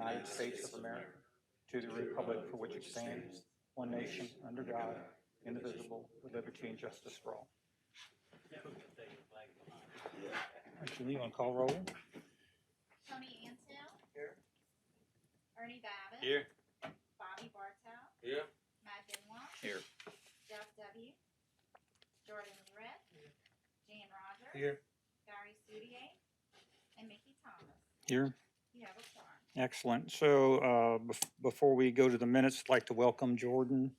United States of America, to the republic for which it stands, one nation, under God, indivisible, with liberty and justice for all. Actually, you want to call roll? Tony Ansell. Here. Ernie Babbitt. Here. Bobby Bartel. Here. Matt Benoit. Here. Jeff W. Jordan Lorette. Jan Rogers. Here. Gary Soudier. And Mickey Thomas. Here. You have a quorum. Excellent. So before we go to the minutes, I'd like to welcome Jordan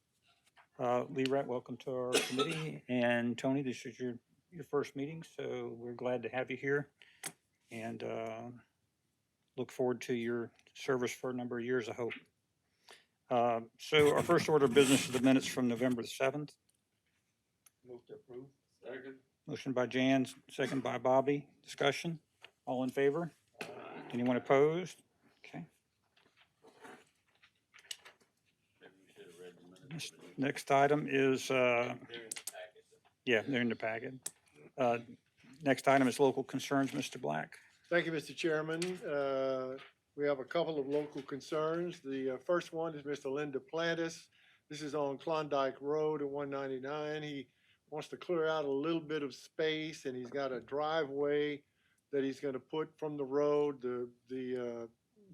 Lorette. Welcome to our committee. And Tony, this is your first meeting, so we're glad to have you here. And look forward to your service for a number of years, I hope. So our first order of business is the minutes from November the 7th. Move to approve. Second. Motion by Jan, second by Bobby. Discussion? All in favor? Anyone opposed? Okay. Maybe we should have read the minutes. Next item is, yeah, they're in the packet. Next item is local concerns, Mr. Black. Thank you, Mr. Chairman. We have a couple of local concerns. The first one is Mr. Linda Plantis. This is on Klondike Road at 199. He wants to clear out a little bit of space, and he's got a driveway that he's going to put from the road. The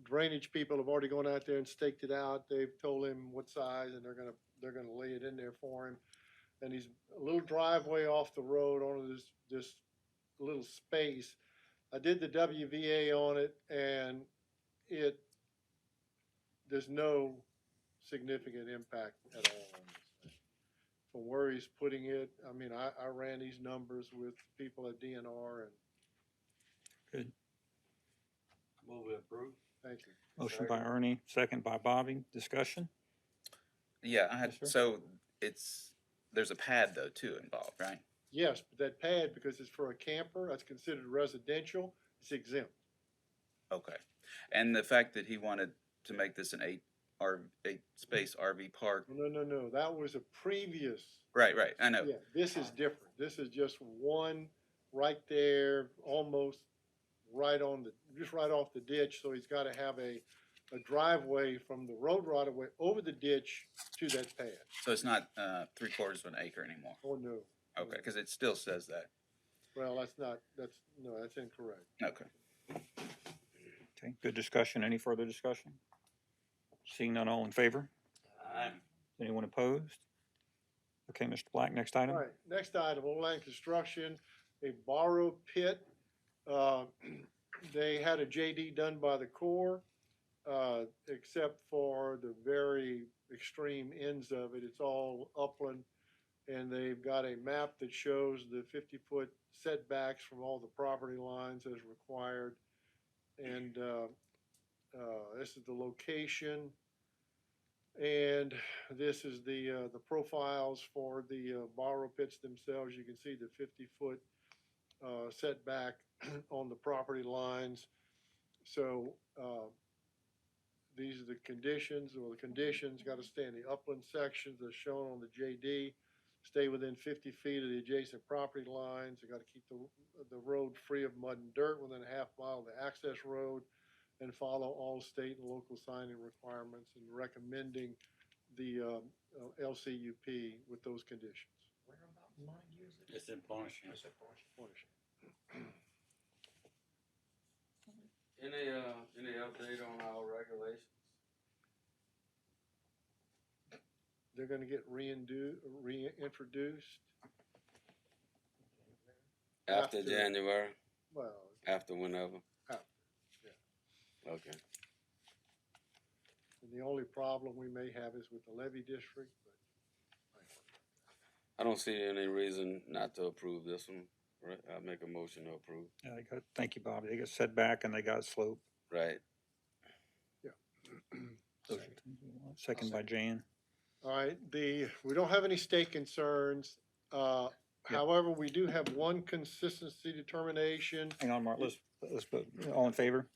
drainage people have already gone out there and staked it out. They've told him what size, and they're gonna lay it in there for him. And he's a little driveway off the road onto this little space. I did the WVA on it, and there's no significant impact at all on this thing. From where he's putting it, I mean, I ran these numbers with people at DNR, and Good. Move to approve. thank you. Motion by Ernie, second by Bobby. Discussion? Yeah, I had, Yes, sir. so there's a pad though too involved, right? Yes, but that pad, because it's for a camper, that's considered residential, it's exempt. Okay. And the fact that he wanted to make this an eight space RV park. No, that was a previous. Right, I know. Yeah, this is different. This is just one right there, almost right on just right off the ditch. So he's got to have a driveway from the road right away over the ditch to that pad. So it's not 3/4 of an acre anymore. Oh, no. Okay, because it still says that. Well, that's incorrect. Okay. Okay, good discussion. Any further discussion? Seeing none, all in favor? Aye. Anyone opposed? Okay, Mr. Black, next item. All right, next item, Old Land Construction, a borrow pit. They had a JD done by the Corps, except for the very extreme ends of it. It's all upland, and they've got a map that shows the 50-foot setbacks from all the property lines as required. And this is the location. And this is the profiles for the borrow pits themselves. You can see the 50-foot setback on the property lines. So these are the conditions. Well, the conditions got to stay in the upland sections as shown on the JD. Stay within 50 feet of the adjacent property lines. They got to keep the road free of mud and dirt within a half mile of the access road, and follow all state and local signing requirements, and recommending the LCUP with those conditions. Where about mine use it? It's in Pontchartrain. It's in Pontchartrain. Any update on our regulations? They're going to get reintroduced. After January, Well, after whenever? After, yeah. Okay. and the only problem we may have is with the levy district, but I don't see any reason not to approve this one. Right, I'll make a motion to approve. Yeah, thank you, Bobby. They got setback and they got slope. Right. Second by Jan. all right, we don't have any state concerns. However, we do have one consistency determination. Hang on, Mark, let's vote. All in favor?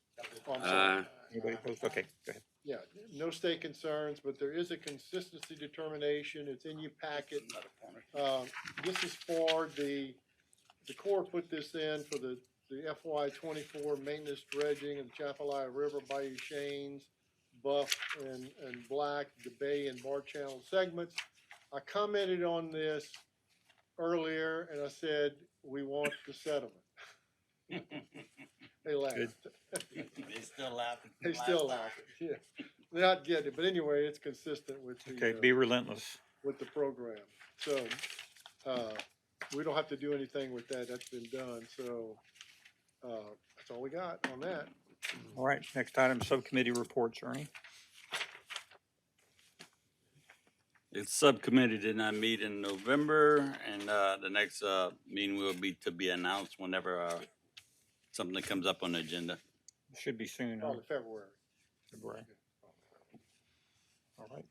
Oh, I'm sorry. Anybody opposed? Okay, go ahead. Yeah, no state concerns, but there is a consistency determination. It's in your packet. This is for the Corps put this in for the FY '24 maintenance dredging of the Chapelaya River, Bayou Shanes. buff and black, the bay and bar channel segments. I commented on this earlier and I said, we want the settlement. They laughed. They still laughing. They still laughing, yeah. They're not getting it, but anyway, it's consistent with Okay, the, be relentless. with the program. So, we don't have to do anything with that. That's been done. So, that's all we got on that. All right, next item, subcommittee reports, Ernie. The subcommittee did not meet in November, and the next meeting will be to be announced whenever something comes up on the agenda. Should be soon, huh? Probably February. February. All right.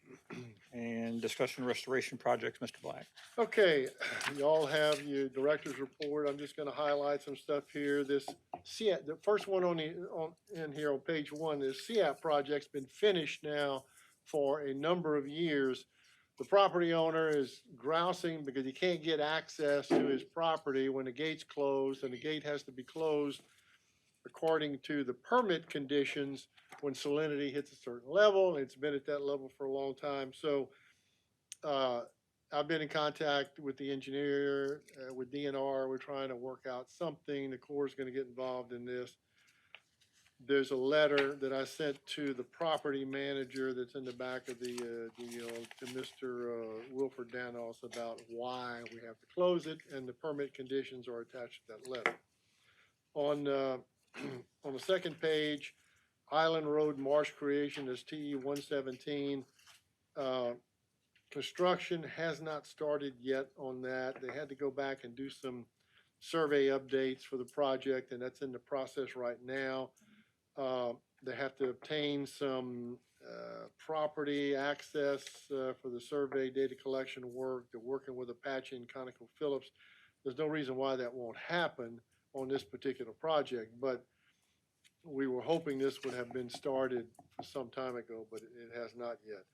And discussion restoration projects, Mr. Black. Okay, y'all have your director's report. I'm just gonna highlight some stuff here. This CIAP, the first one in here on page one, this CIAP project's been finished now for a number of years. The property owner is grousing because he can't get access to his property when the gate's closed, and the gate has to be closed according to the permit conditions when salinity hits a certain level. It's been at that level for a long time. So I've been in contact with the engineer, with DNR. We're trying to work out something. The Corps is going to get involved in this. There's a letter that I sent to the property manager that's in the back of the deal to Mr. Wilford Danos about why we have to close it, and the permit conditions are attached to that letter. On the second page, Island Road Marsh Creation is TE 117. Construction has not started yet on that. They had to go back and do some survey updates for the project, and that's in the process right now. They have to obtain some property access for the survey data collection work. They're working with Apache and ConocoPhillips. There's no reason why that won't happen on this particular project, but we were hoping this would have been started some time ago, but it has not yet.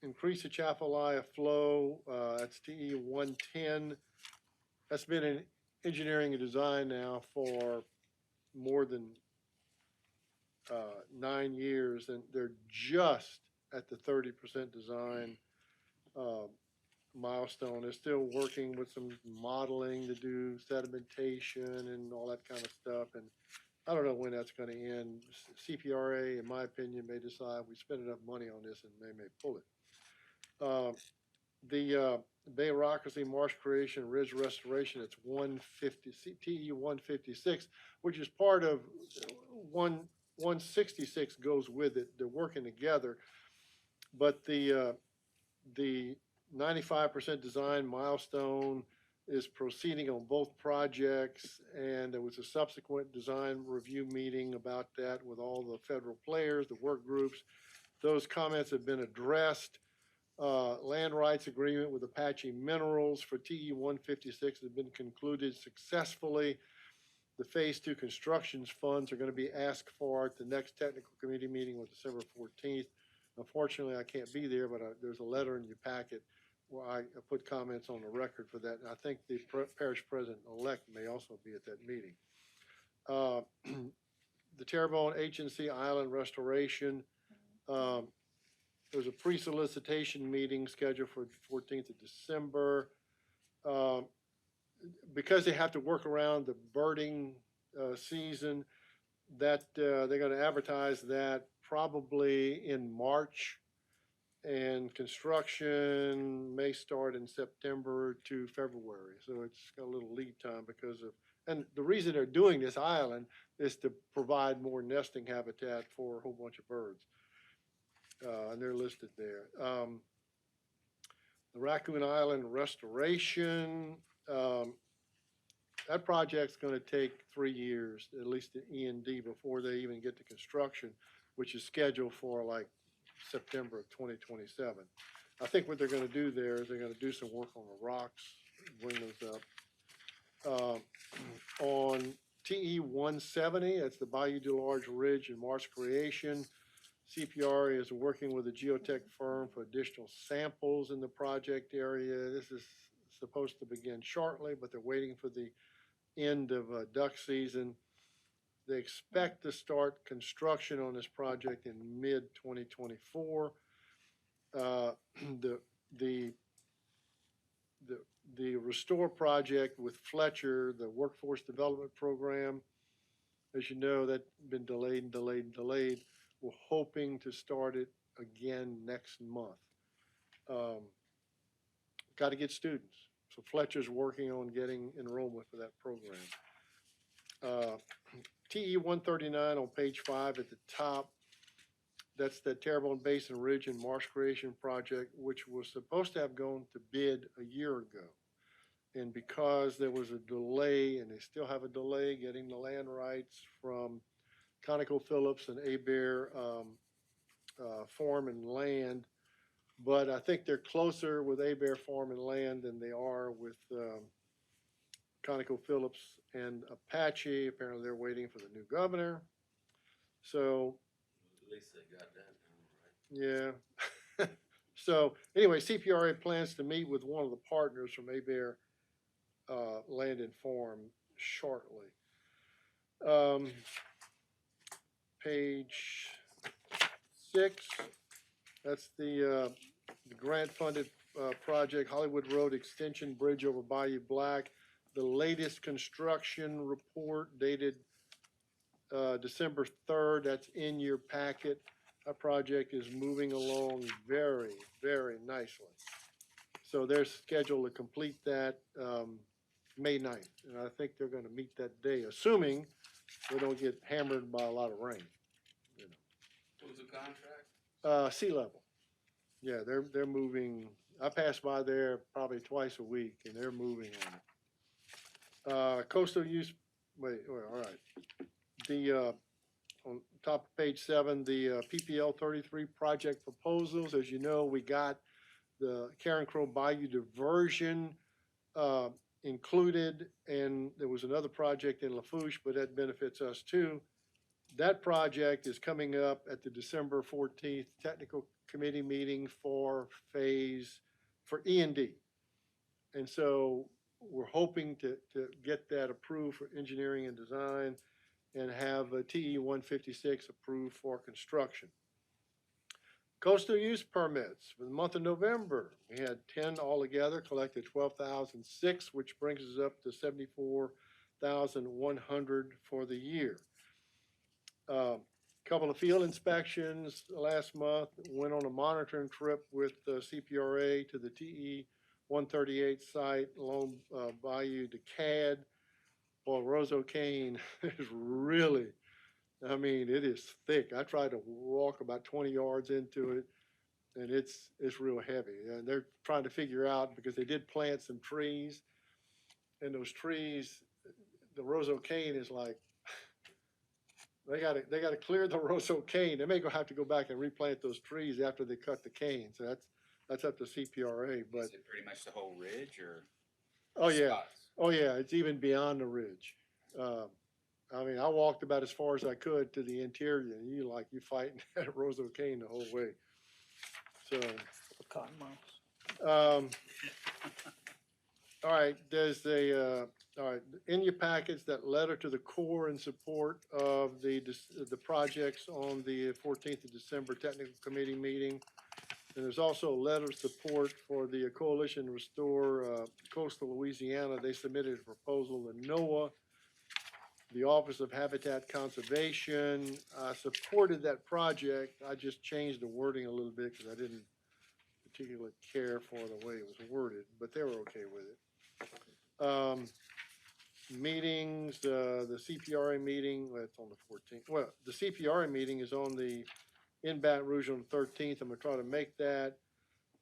Increase the Chapalaya flow, that's TE 110. That's been in engineering and design now for more than 9 years, and they're just at the 30% design milestone. They're still working with some modeling to do sedimentation and all that kind of stuff, and I don't know when that's going to end. CPRA, in my opinion, may decide we spend enough money on this and they may pull it. The Bay-Rockacy Marsh Creation Ridge Restoration, it's 150, TE 156, which is part of 166 goes with it. They're working together. But the 95% design milestone is proceeding on both projects, and there was a subsequent design review meeting about that with all the federal players, the work groups. Those comments have been addressed. Land rights agreement with Apache Minerals for TE 156 has been concluded successfully. The Phase 2 constructions funds are going to be asked for at the next technical committee meeting on December 14th. Unfortunately, I can't be there, but there's a letter in your packet where I put comments on the record for that. And I think the parish president-elect may also be at that meeting. The Terrebonne HNC Island Restoration, there's a pre-solicitation meeting scheduled for the 14th of December. Because they have to work around the birding season, that they're going to advertise that probably in March, and construction may start in September to February. So it's got a little lead time because of, and the reason they're doing this island is to provide more nesting habitat for a whole bunch of birds. And they're listed there. The Raccoon Island Restoration, that project's going to take 3 years, at least the E&D, before they even get to construction, which is scheduled for like September of 2027. I think what they're going to do there is they're going to do some work on the rocks, bring those up. On TE 170, that's the Bayou du Large Ridge and Marsh Creation. CPR is working with a geotech firm for additional samples in the project area. This is supposed to begin shortly, but they're waiting for the end of duck season. They expect to start construction on this project in mid-2024. The, the, the Restore project with Fletcher, the Workforce Development Program, as you know, that's been delayed and delayed and delayed. We're hoping to start it again next month. Got to get students. So Fletcher's working on getting enrollment for that program. TE 139 on page 5 at the top. That's the Terrebonne Basin Ridge and Marsh Creation Project, which was supposed to have gone to bid a year ago. And because there was a delay, and they still have a delay getting the land rights from ConocoPhillips and Abair Farm and Land, but I think they're closer with Abair Farm and Land than they are with ConocoPhillips and Apache. Apparently they're waiting for the new governor. So, At least they got that done, right? yeah. So anyway, CPRA plans to meet with one of the partners from Abair Land and Farm shortly. Page 6, that's the grant-funded project, Hollywood Road Extension Bridge over Bayou Black. The latest construction report dated December 3rd, that's in your packet. That project is moving along very, very nicely. So they're scheduled to complete that May 9th, and I think they're gonna meet that day, assuming they don't get hammered by a lot of rain. Who's the contract? Sea level. Yeah, they're moving. I pass by there probably twice a week, and they're moving on it. Coastal use. Wait, all right. The on top of page 7, the PPL 33 project proposals. As you know, we got the Karen Crow Bayou diversion included, and there was another project in Lafourche, but that benefits us too. That project is coming up at the December 14th technical committee meeting for E&D. And so we're hoping to get that approved for engineering and design and have a TE 156 approved for construction. Coastal use permits for the month of November. We had 10 altogether, collected 12,006, which brings us up to 74,100 for the year. Couple of field inspections last month. Went on a monitoring trip with CPRA to the TE 138 site along Bayou DeCad. Well, Roseau Cane is really, I mean, it is thick. I tried to walk about 20 yards into it, and it's real heavy. And they're trying to figure out, because they did plant some trees, and those trees, the Roseau Cane is like, they gotta clear the Roseau Cane. They may have to go back and replant those trees after they cut the cane. So that's up to CPRA. But Is it pretty much the whole ridge or? oh yeah, spots? oh yeah, it's even beyond the ridge. I mean, I walked about as far as I could to the interior, and you fighting that Roseau Cane the whole way. So, Cotton miles. all right, there's all right, in your packets, that letter to the Corps in support of the projects on the 14th of December technical committee meeting. And there's also a letter of support for the Coalition Restore Coastal Louisiana. They submitted a proposal to NOAA, the Office of Habitat Conservation. I supported that project. I just changed the wording a little bit because I didn't particularly care for the way it was worded, but they were okay with it. Meetings, the CPRA meeting, well, it's on the 14th. Well, the CPRA meeting is on the in Baton Rouge on the 13th. I'm gonna try to make that.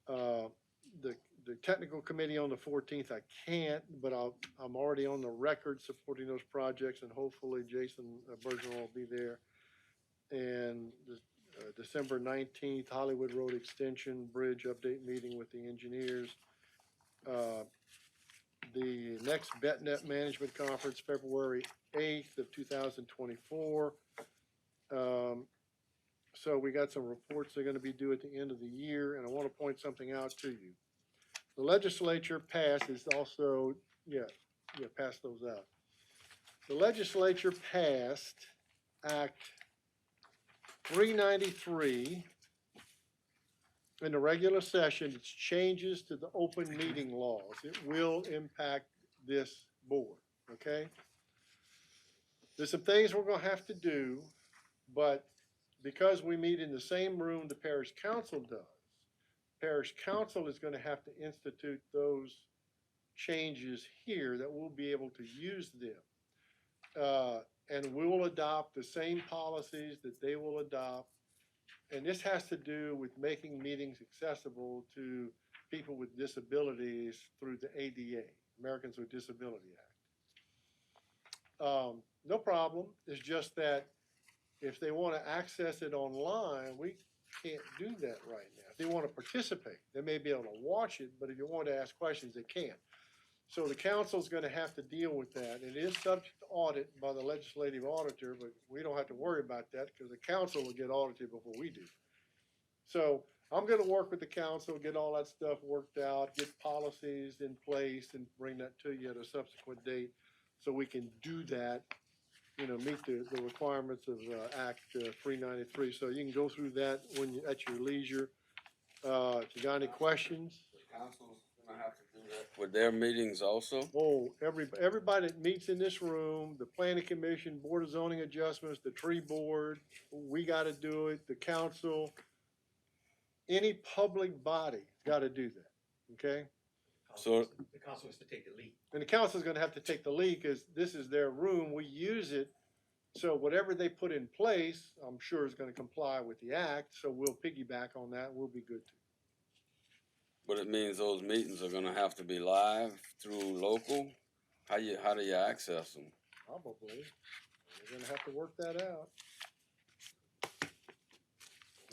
The technical committee on the 14th, I can't, but I'm already on the record supporting those projects, and hopefully Jason Bergeron will be there. And the December 19th, Hollywood Road Extension Bridge update meeting with the engineers. The next BetNet Management Conference, February 8th of 2024. So we got some reports they're gonna be due at the end of the year, and I wanna point something out to you. The legislature passed is also, pass those out. The legislature passed Act 393 in the regular session. It's changes to the open meeting laws. It will impact this board, okay? There's some things we're gonna have to do, but because we meet in the same room the parish council does, parish council is gonna have to institute those changes here that we'll be able to use them. And we will adopt the same policies that they will adopt. And this has to do with making meetings accessible to people with disabilities through the ADA, Americans with Disability Act. No problem. It's just that if they want to access it online, we can't do that right now. If they want to participate, they may be able to watch it, but if you want to ask questions, they can't. So the council's going to have to deal with that. It is subject to audit by the legislative auditor, but we don't have to worry about that because the council will get audited before we do. So I'm going to work with the council, get all that stuff worked out, get policies in place and bring that to you at a subsequent date so we can do that, you know, meet the requirements of Act 393. So you can go through that when you, at your leisure. If you got any questions. Council's gonna have to do that with their meetings also? Oh, everybody that meets in this room, the planning commission, board of zoning adjustments, the tree board, we gotta do it, the council. Any public body gotta do that, okay? So, The council has to take the lead. And the council's gonna have to take the lead, cause this is their room, we use it. So whatever they put in place, I'm sure is gonna comply with the act, so we'll piggyback on that, we'll be good too. but it means those meetings are gonna have to be live through local? How do you access them? Probably. We're gonna have to work that out.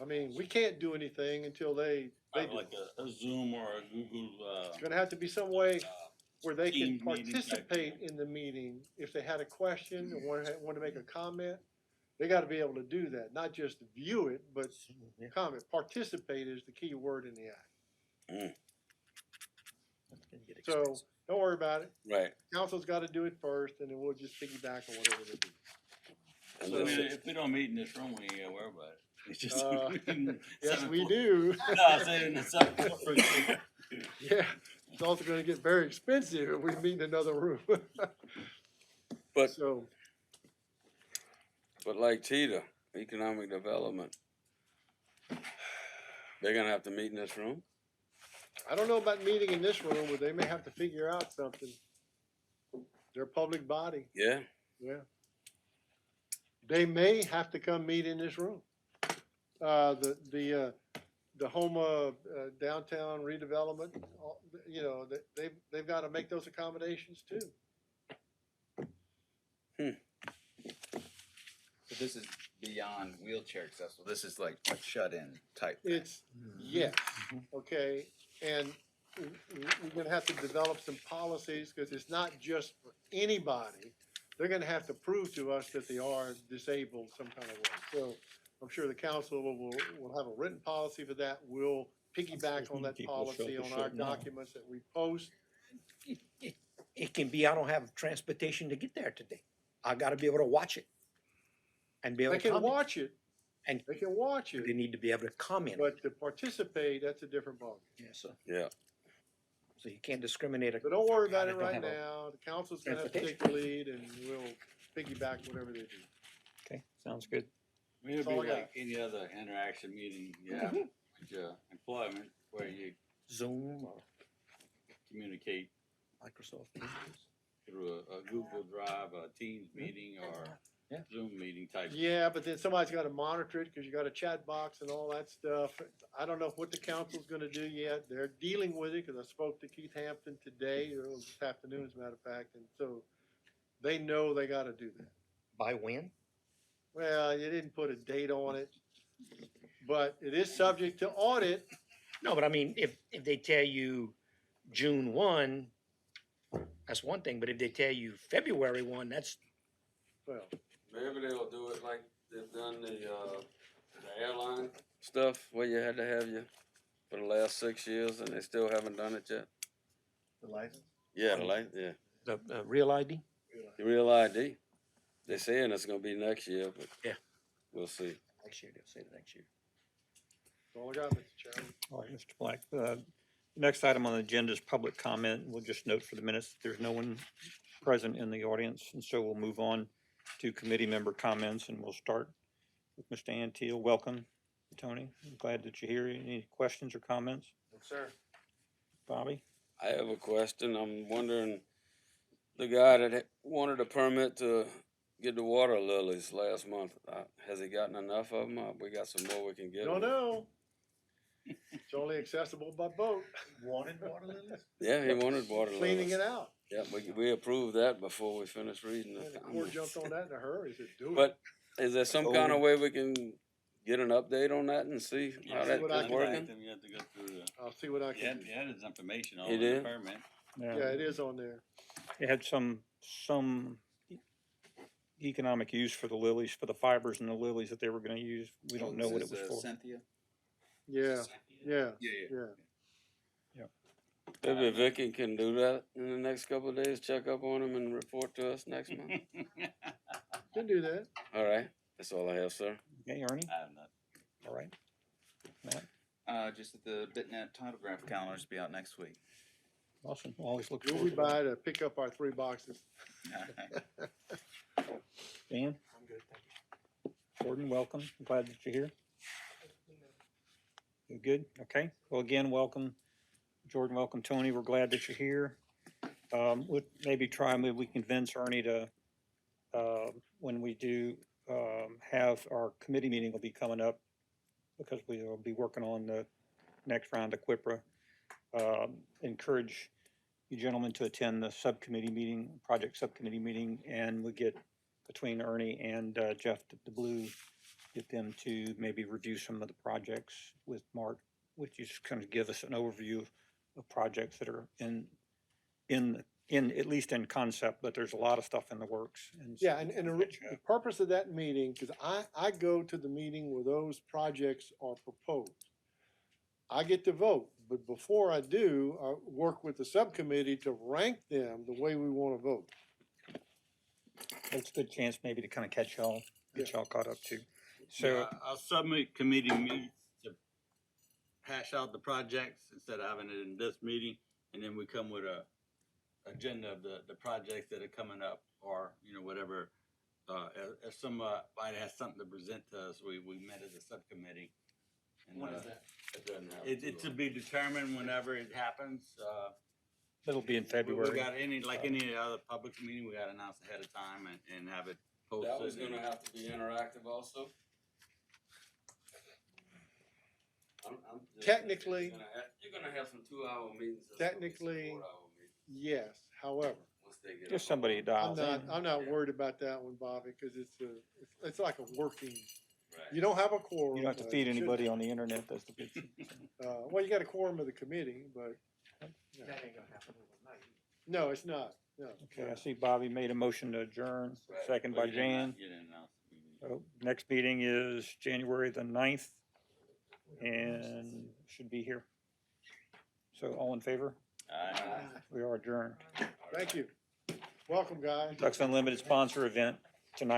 I mean, we can't do anything until they do. Like a Zoom or a Google, It's gonna have to be some way where they can Team meeting type participate in the meeting. If they had a question or want to make a comment, they gotta be able to do that, not just view it, but comment. Participate is the key word in the act. So, don't worry about it. Right, Council's gotta do it first, and then we'll just piggyback on whatever they do. and I this mean, is, if we don't meet in this room, we ain't gotta worry about it. It's just. Yes, we do. No, I'm saying it's separate. Yeah, it's also gonna get very expensive if we meet in another room. but, So, but like TITA, economic development, they're gonna have to meet in this room? I don't know about meeting in this room, but they may have to figure out something. They're a public body, Yeah, yeah. They may have to come meet in this room. The Homa downtown redevelopment, you know, they've gotta make those accommodations too. So this is beyond wheelchair accessible. This is like shut-in type. It's, yes, okay, and we're gonna have to develop some policies, cause it's not just for anybody. They're gonna have to prove to us that they are disabled some kind of way. So I'm sure the council will have a written policy for that. We'll piggyback on that policy on our documents that we post. It can be, I don't have transportation to get there today. I gotta be able to watch it. And be able They to can comment. watch it, And they can watch they it, need to be able to comment. but to participate, that's a different ballgame. Yeah, so yeah. you can't discriminate. But don't worry about it Don't right have a now. The council's gonna have to take the lead and we'll piggyback whatever they do. Okay, sounds good. It'd That's be all I got. like any other interaction meeting you have with your employment where you Zoom or communicate Microsoft Teams. through a Google Drive, a Teams meeting or Yeah. Zoom meeting type. Yeah, but then somebody's gotta monitor it, cause you got a chat box and all that stuff. I don't know what the council's gonna do yet. They're dealing with it, cause I spoke to Keith Hampton today, or this afternoon, as a matter of fact, and so they know they gotta do that. By when? Well, you didn't put a date on it, but it is subject to audit. No, but I mean, if they tell you June 1, that's one thing, but if they tell you February 1, that's, Well, Maybe they'll do it like they've done the airline stuff, where you had to have you for the last 6 years and they still haven't done it yet. The license? Yeah, yeah, the real ID. the real ID. They're saying it's gonna be next year, but. Yeah. We'll see. Next year, they'll say the next year. That's all I got, Mr. Chairman. All right, Mr. Black. Next item on the agenda is public comment. We'll just note for the minutes, there's no one present in the audience, and so we'll move on to committee member comments, and we'll start with Mr. Antiel. Welcome, Tony. I'm glad that you're here. Any questions or comments? Sir. Bobby? I have a question. I'm wondering, the guy that wanted a permit to get the water lilies last month, has he gotten enough of them? We got some more we can get. Don't him? know. It's only accessible by boat. Wanted water lilies? Yeah, he wanted water lilies. Cleaning it out. Yeah, we approved that before we finished reading And it. the court jumped on that in a hurry, said, do it. But is there some kind of way we can get an update on that and see how Yeah, that what I is can working? You have to go through the, I'll see what I yeah, can do. yeah, there's information on He the did? permit. Yeah, it is on there. It had some economic use for the lilies, for the fibers and the lilies that they were gonna use. We don't know what it was for. Cynthia? Yeah, yeah, Yeah, yeah. Maybe Vicky can do that in the next couple of days, check up on him and report to us next month. Can do that. All right, that's all I have, sir. Okay, Ernie? I have not. All right. Matt? Just that the BitNet title graph calendars be out next week. Awesome. Always look We'll forward be to that. by to pick up our 3 boxes. Dan? I'm good, thank you. Jordan, welcome. I'm glad that you're here. You good? Okay. Well, again, welcome. Jordan, welcome. Tony, we're glad that you're here. We'll maybe we convince Ernie to, when we do, have our committee meeting will be coming up because we will be working on the next round of QIPRA. Encourage you gentlemen to attend the subcommittee meeting, project subcommittee meeting, and we get between Ernie and Jeff DeBlue, get them to maybe review some of the projects with Mark, which is kind of give us an overview of projects that are in at least in concept, but there's a lot of stuff in the works. Yeah, and the purpose of that meeting, because I go to the meeting where those projects are proposed. I get to vote, but before I do, I work with the subcommittee to rank them the way we want to vote. It's a good chance maybe to kind of catch y'all, get y'all caught up too. So, So our subcommittee meets to hash out the projects instead of having it in this meeting, and then we come with a agenda of the projects that are coming up, or, you know, whatever. If somebody has something to present to us, we met as a subcommittee. And, When is that? It doesn't have It's to be determined whenever it happens. it'll be in We February. got any other public meeting, we gotta announce ahead of time and have it posted. That was gonna have to be interactive also? I'm just- Technically- You're gonna have some 2-hour meetings. That's gonna be some Technically, 4-hour meetings Yes, however, once they get If up somebody on- dials in. I'm not Yeah. worried about that one, Bobby, because it's like a working, Right. you don't have a quorum. You don't have to but feed you should- anybody on the internet, that's the big thing. Well, you got a quorum of the committee, but, That ain't gonna happen overnight. no, it's not, no. Okay, I see Bobby made a motion to adjourn, Right. second Well, by Jan. You didn't announce the meeting. So next meeting is January the 9th and should be here. So all in favor? Aye. We are adjourned. Thank you. Welcome, guys. Ducks Unlimited sponsor event tonight.